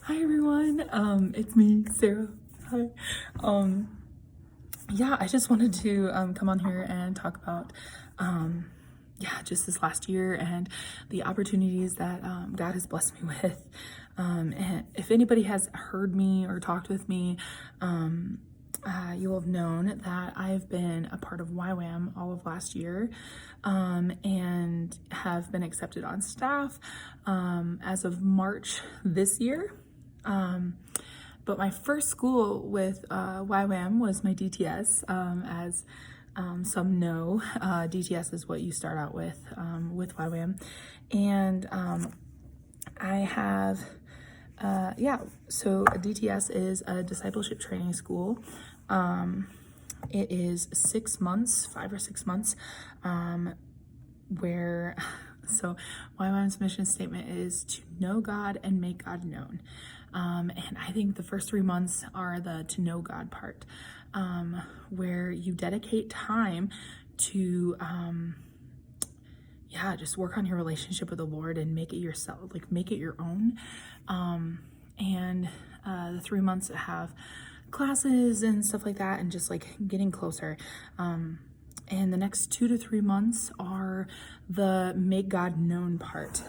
Hi everyone, it's me, Sarah. Hi. Yeah, I just wanted to come on here and talk about just this last year and the opportunities that God has blessed me with. And if anybody has heard me or talked with me, you will have known that I've been a part of YWAM all of last year, and have been accepted on staff as of March this year. But my first school with YWAM was my DTS. As some know, DTS is what you start out with YWAM. And I have, so a DTS is a discipleship training school. It is 6 months, 5 or 6 months, so YWAM's mission statement is to know God and make God known. And I think the first 3 months are the to know God part, where you dedicate time to, just work on your relationship with the Lord and make it yourself, like make it your own. And the 3 months have classes and stuff like that, and just like getting closer. And the next 2 to 3 months are the make God known part.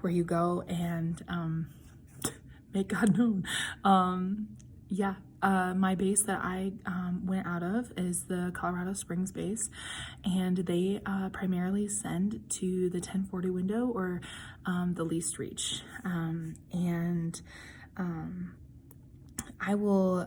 Where you go and make God known. My base that I went out of is the Colorado Springs base, and they primarily send to the 1040 window or the least reach. I will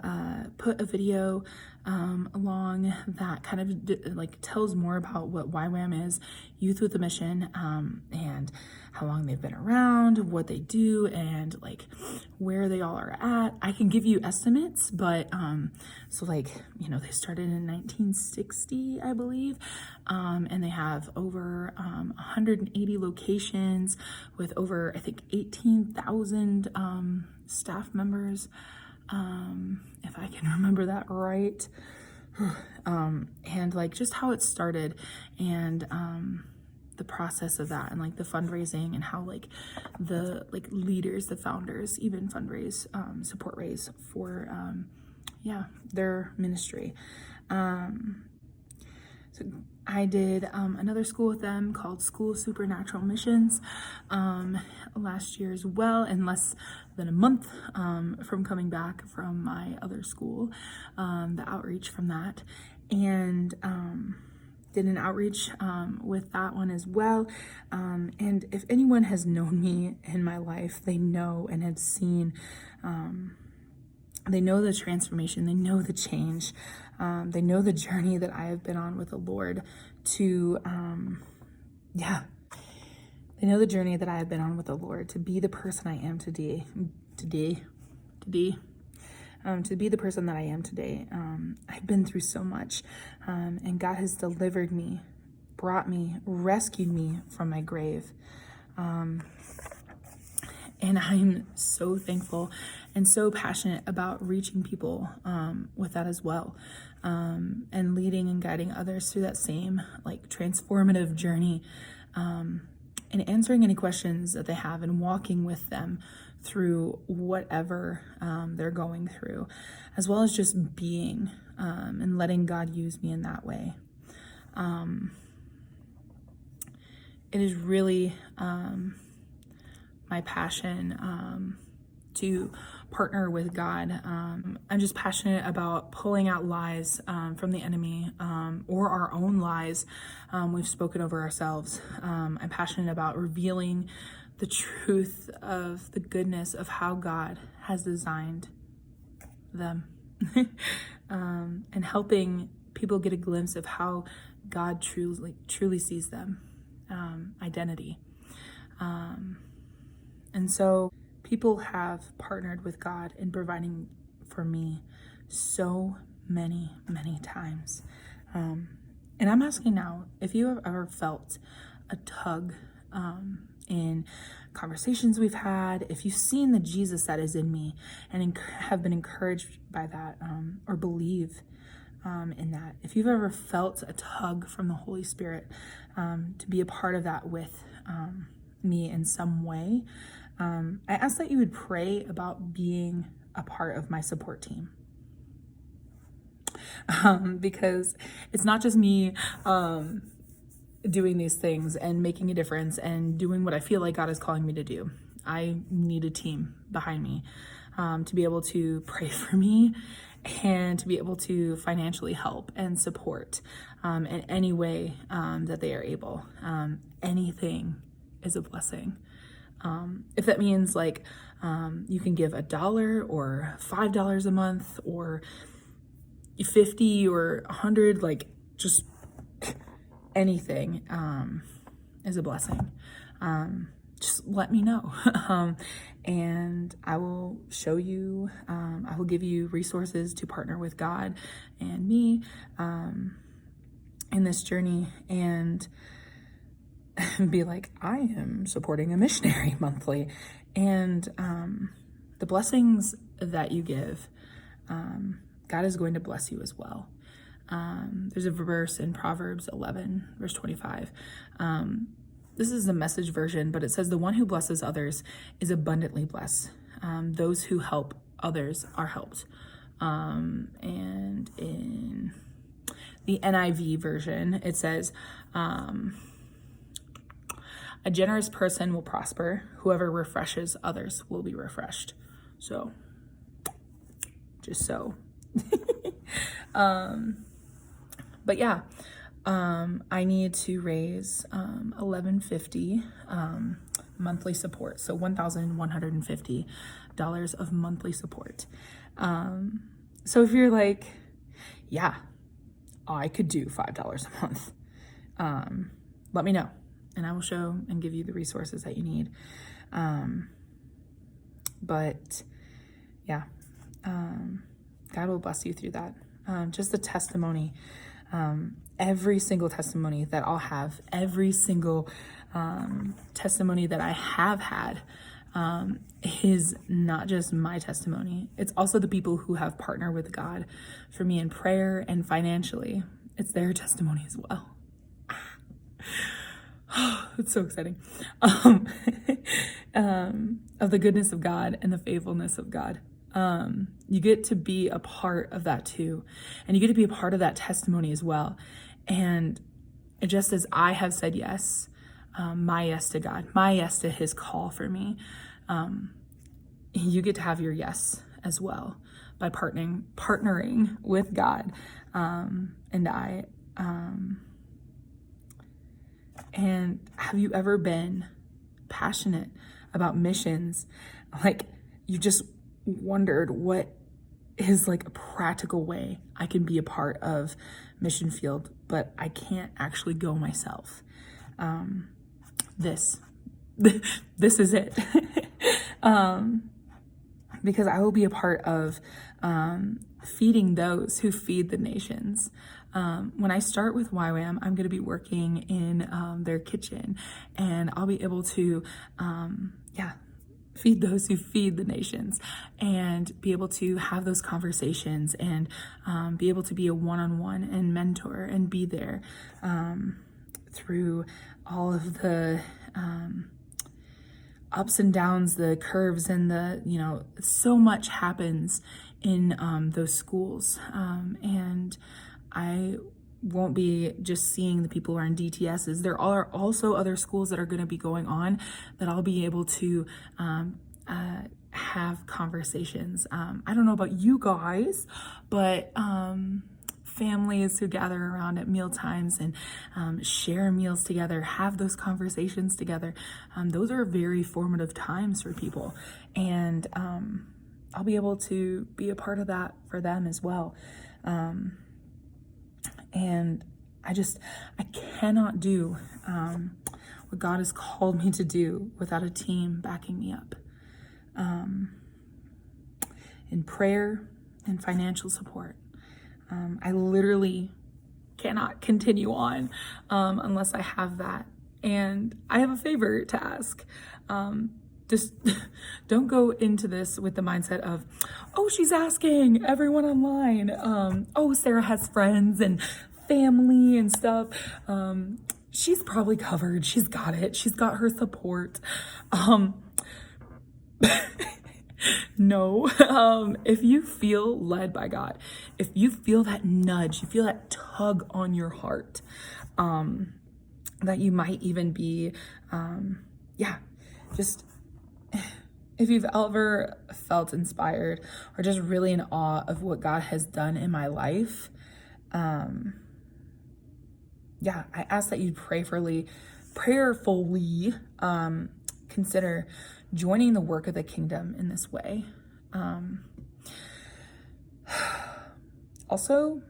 put a video along that kind of like tells more about what YWAM is, Youth with a Mission, and how long they've been around, what they do, and like where they all are at. I can give you estimates, but they started in 1960, I believe, and they have over 180 locations with over, I think, 18,000 staff members. If I can remember that right. And like just how it started, and the process of that, and like the fundraising, and how like the leaders, the founders, even fundraise, support raise for their ministry. So I did another school with them called School of Supernatural Missions last year as well, in less than a month from coming back from my other school, the outreach from that, and did an outreach with that one as well. And if anyone has known me in my life, they know and have seen, they know the transformation, they know the change, they know the journey that I have been on with the Lord to, they know the journey that I have been on with the Lord to be the person I am today, to be the person that I am today. I've been through so much, and God has delivered me, brought me, rescued me from my grave. And I'm so thankful and so passionate about reaching people with that as well, and leading and guiding others through that same like transformative journey, and answering any questions that they have, and walking with them through whatever they're going through, as well as just being and letting God use me in that way. It is really my passion to partner with God. I'm just passionate about pulling out lies from the enemy, or our own lies we've spoken over ourselves. I'm passionate about revealing the truth of the goodness of how God has designed them, and helping people get a glimpse of how God truly sees them, identity. And so people have partnered with God in providing for me so many, many times. And I'm asking now, if you have ever felt a tug in conversations we've had, if you've seen the Jesus that is in me and have been encouraged by that, or believe in that, if you've ever felt a tug from the Holy Spirit to be a part of that with me in some way, I ask that you would pray about being a part of my support team. Because it's not just me doing these things and making a difference and doing what I feel like God is calling me to do. I need a team behind me to be able to pray for me and to be able to financially help and support in any way that they are able. Anything is a blessing. If that means like you can give $1 or $5 a month or 50 or 100, like just anything is a blessing. Just let me know. And I will show you, I will give you resources to partner with God and me in this journey, and be like, I am supporting a missionary monthly. And the blessings that you give, God is going to bless you as well. There's a verse in Proverbs 11, verse 25. This is the Message version, but it says, the one who blesses others is abundantly blessed. Those who help others are helped. And in the NIV version, it says, a generous person will prosper. Whoever refreshes others will be refreshed. So, just so. But yeah, I need to raise $1,150 monthly support. So $1,150 of monthly support. So if you're like, yeah, I could do $5 a month, let me know, and I will show and give you the resources that you need. But yeah, God will bless you through that. Just the testimony, every single testimony that I'll have, every single testimony that I have had is not just my testimony. It's also the people who have partnered with God for me in prayer and financially. It's their testimony as well. It's so exciting. Of the goodness of God and the faithfulness of God. You get to be a part of that too. And you get to be a part of that testimony as well. And just as I have said yes, my yes to God, my yes to his call for me, you get to have your yes as well by partnering with God and I. And have you ever been passionate about missions? Like, you just wondered, what is like a practical way I can be a part of mission field, but I can't actually go myself. This is it. Because I will be a part of feeding those who feed the nations. When I start with YWAM, I'm going to be working in their kitchen, and I'll be able to, feed those who feed the nations, and be able to have those conversations, and be able to be a one-on-one and mentor and be there through all of the ups and downs, the curves, and the, so much happens in those schools. And I won't be just seeing the people who are in DTSs. There are also other schools that are going to be going on that I'll be able to have conversations. I don't know about you guys, but families who gather around at meal times and share meals together, have those conversations together. Those are very formative times for people. And I'll be able to be a part of that for them as well. And I cannot do what God has called me to do without a team backing me up in prayer and financial support. I literally cannot continue on unless I have that. And I have a favor to ask. Just don't go into this with the mindset of, oh, she's asking everyone online. Oh, Sarah has friends and family and stuff. She's probably covered. She's got it. She's got her support. No. If you feel led by God, if you feel that nudge, you feel that tug on your heart, that you might even be, just if you've ever felt inspired or just really in awe of what God has done in my life, I ask that you prayerfully consider joining the work of the kingdom in this way. Also,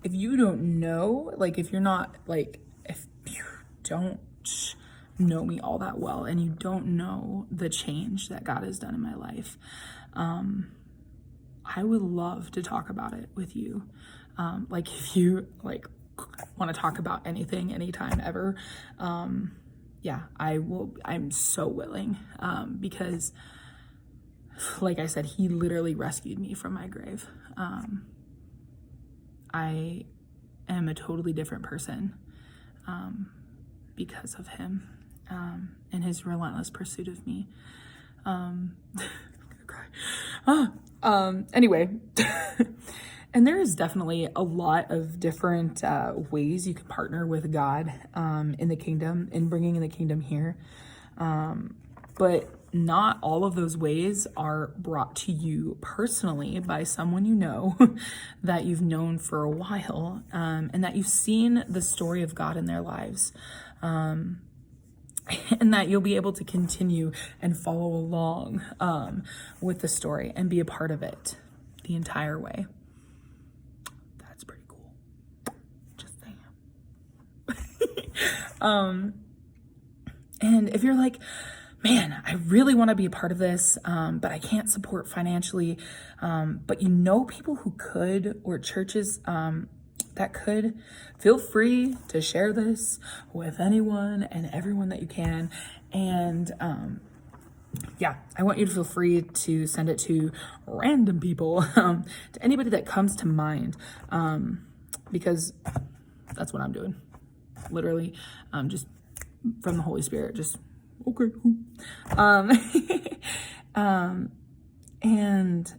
if you don't know, if you don't know me all that well and you don't know the change that God has done in my life, I would love to talk about it with you. If you want to talk about anything, anytime, ever, I will. I'm so willing, because like I said, he literally rescued me from my grave. I am a totally different person, because of him, and his relentless pursuit of me. I'm gonna cry. Anyway, and there is definitely a lot of different ways you can partner with God in the kingdom, in bringing in the kingdom here. But not all of those ways are brought to you personally by someone you know that you've known for a while, and that you've seen the story of God in their lives. And that you'll be able to continue and follow along with the story and be a part of it the entire way. That's pretty cool. Just saying. And if you're like, man, I really want to be a part of this, but I can't support financially, but you know people who could, or churches that could, feel free to share this with anyone and everyone that you can. And I want you to feel free to send it to random people, to anybody that comes to mind, because that's what I'm doing. Literally, just from the Holy Spirit, just okay. And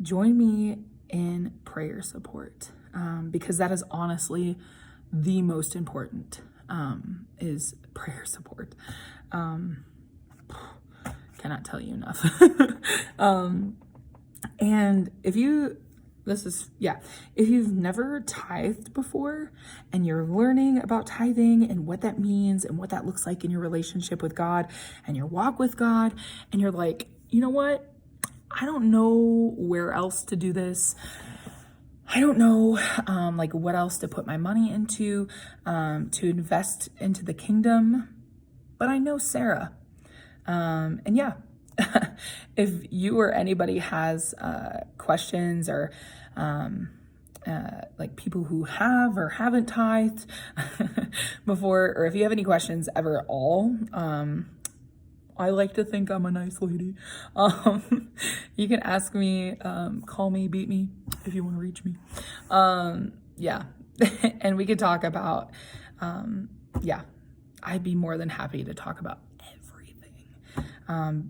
join me in prayer support, because that is honestly the most important, is prayer support. Cannot tell you enough. And if you've never tithed before and you're learning about tithing and what that means and what that looks like in your relationship with God and your walk with God, and you're like, you know what? I don't know where else to do this. I don't know, what else to put my money into, to invest into the kingdom, but I know Sarah. If you or anybody has questions, or people who have or haven't tithed before, or if you have any questions ever at all, I like to think I'm a nice lady. You can ask me, call me, beat me if you want to reach me. And we could talk about, I'd be more than happy to talk about everything,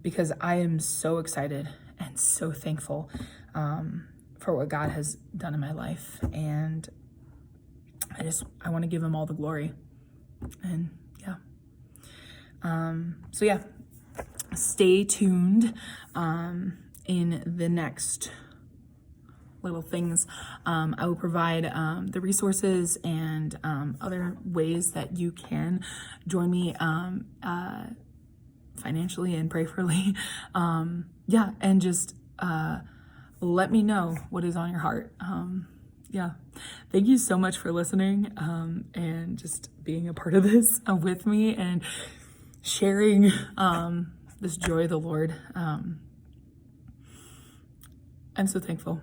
because I am so excited and so thankful for what God has done in my life. And I want to give him all the glory. And stay tuned in the next little things. I will provide the resources and other ways that you can join me financially and prayerfully. And just let me know what is on your heart. Thank you so much for listening, and just being a part of this with me and sharing this joy of the Lord. I'm so thankful.